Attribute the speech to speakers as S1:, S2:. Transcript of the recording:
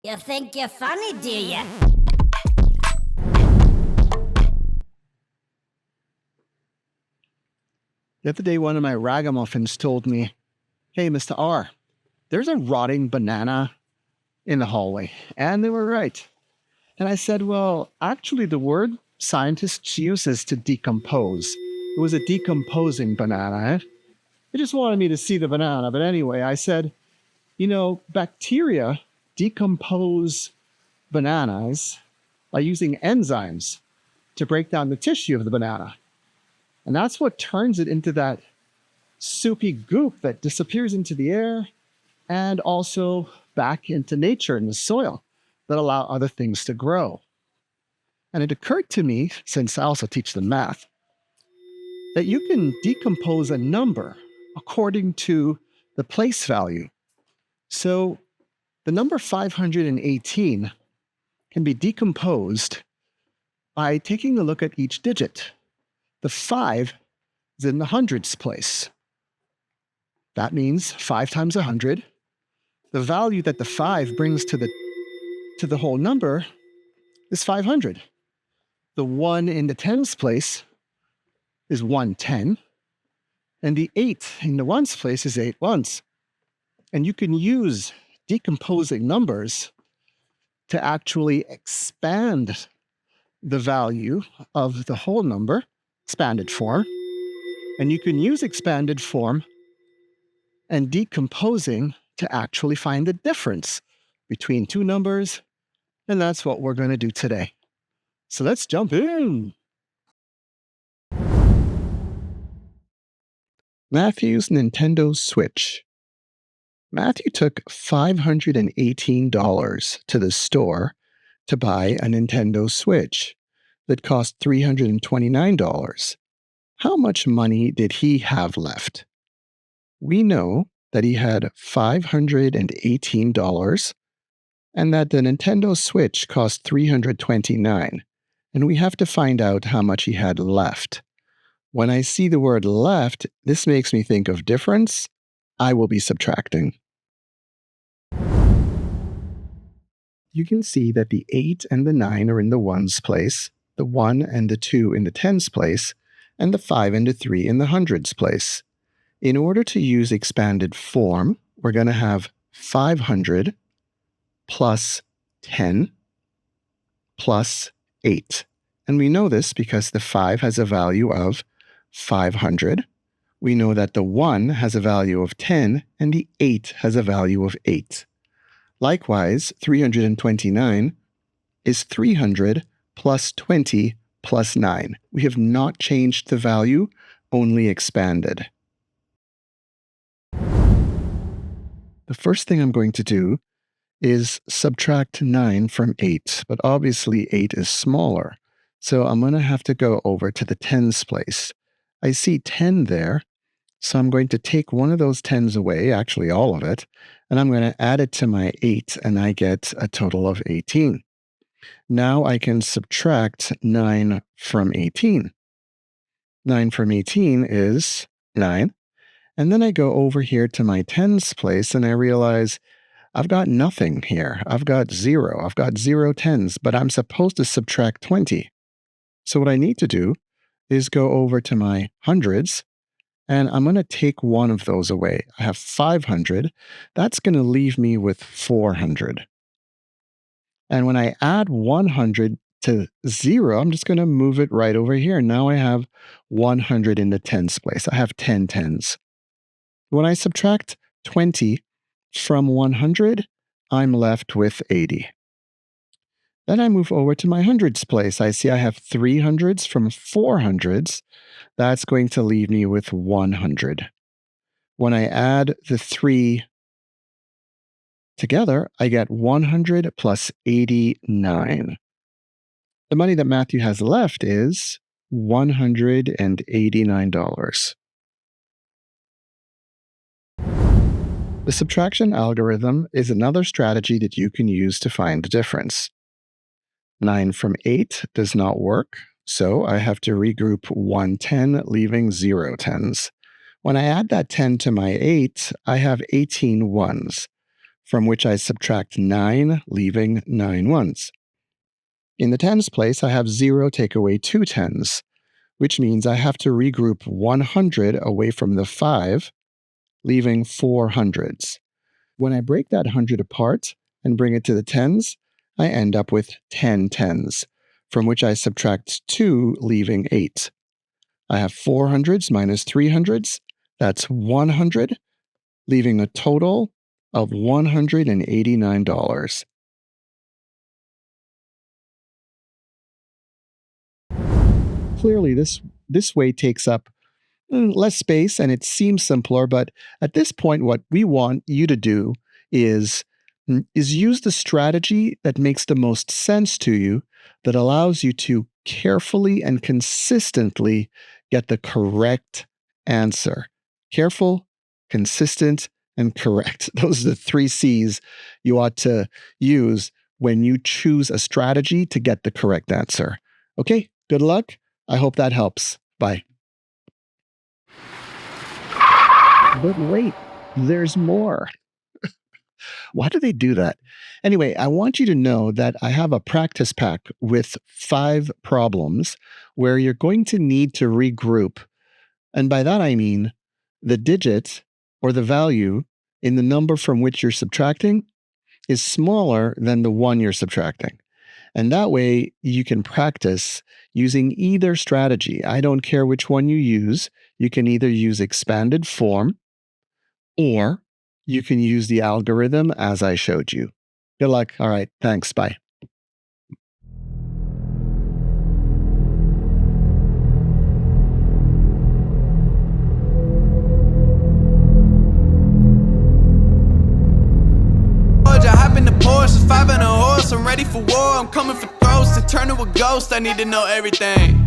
S1: You think you're funny, do you?
S2: The other day, one of my ragamuffins told me, "Hey, Mr. R, there's a rotting banana in the hallway." And they were right. And I said, well, actually, the word scientists use is to decompose. It was a decomposing banana. They just wanted me to see the banana. But anyway, I said, bacteria decompose bananas by using enzymes to break down the tissue of the banana. And that's what turns it into that soupy goop that disappears into the air and also back into nature in the soil that allow other things to grow. And it occurred to me, since I also teach them math, that you can decompose a number according to the place value. So the number 518 can be decomposed by taking a look at each digit. The 5 is in the hundreds place. That means 5 times 100. The value that the 5 brings to the whole number is 500. The 1 in the tens place is 110. And the 8 in the ones place is 8 ones. And you can use decomposing numbers to actually expand the value of the whole number, expanded form. And you can use expanded form and decomposing to actually find the difference between two numbers. And that's what we're going to do today. So let's jump in. Matthew's Nintendo Switch. Matthew took $518 to the store to buy a Nintendo Switch that cost $329. How much money did he have left? We know that he had $518 and that the Nintendo Switch cost $329, and we have to find out how much he had left. When I see the word left, this makes me think of difference. I will be subtracting. You can see that the 8 and the 9 are in the ones place, the 1 and the 2 in the tens place, and the 5 and the 3 in the hundreds place. In order to use expanded form, we're going to have 500 plus 10 plus 8. And we know this because the 5 has a value of 500. We know that the 1 has a value of 10 and the 8 has a value of 8. Likewise, 329 is 300 plus 20 plus 9. We have not changed the value, only expanded. The first thing I'm going to do is subtract 9 from 8, but obviously 8 is smaller. So I'm going to have to go over to the tens place. I see 10 there, so I'm going to take one of those 10s away, actually all of it, and I'm going to add it to my 8, and I get a total of 18. Now I can subtract 9 from 18. 9 from 18 is 9. And then I go over here to my tens place, and I realize I've got nothing here. I've got 0. I've got 0 tens, but I'm supposed to subtract 20. So what I need to do is go over to my hundreds, and I'm going to take one of those away. I have 500. That's going to leave me with 400. And when I add 100 to 0, I'm just going to move it right over here. Now I have 100 in the tens place. I have 10 tens. When I subtract 20 from 100, I'm left with 80. Then I move over to my hundreds place. I see I have 3 hundreds from 4 hundreds. That's going to leave me with 100. When I add the 3 together, I get 100 plus 89. The money that Matthew has left is $189. The subtraction algorithm is another strategy that you can use to find the difference. 9 from 8 does not work, so I have to regroup 110, leaving 0 tens. When I add that 10 to my 8, I have 18 ones. from which I subtract 9, leaving 9 ones. In the tens place, I have 0 take away 2 tens, which means I have to regroup 100 away from the 5, leaving 4 hundreds. When I break that 100 apart and bring it to the tens, I end up with 10 tens, from which I subtract 2, leaving 8. I have 4 hundreds minus 3 hundreds, that's 100, leaving a total of $189. Clearly, this way takes up less space and it seems simpler, but at this point, what we want you to do is use the strategy that makes the most sense to you, that allows you to carefully and consistently get the correct answer. Careful, consistent, and correct. Those are the 3 C's you ought to use when you choose a strategy to get the correct answer. Okay, good luck. I hope that helps. Bye. But wait, there's more. Why do they do that? Anyway, I want you to know that I have a practice pack with 5 problems where you're going to need to regroup. And by that I mean the digit or the value in the number from which you're subtracting is smaller than the one you're subtracting. And that way you can practice using either strategy. I don't care which one you use. You can either use expanded form or you can use the algorithm as I showed you. Good luck. All right. Thanks. Bye.
S3: I hop in the Porsche, 5 and a horse, I'm ready for war. I'm coming for throats to turn to a ghost. I need to know everything.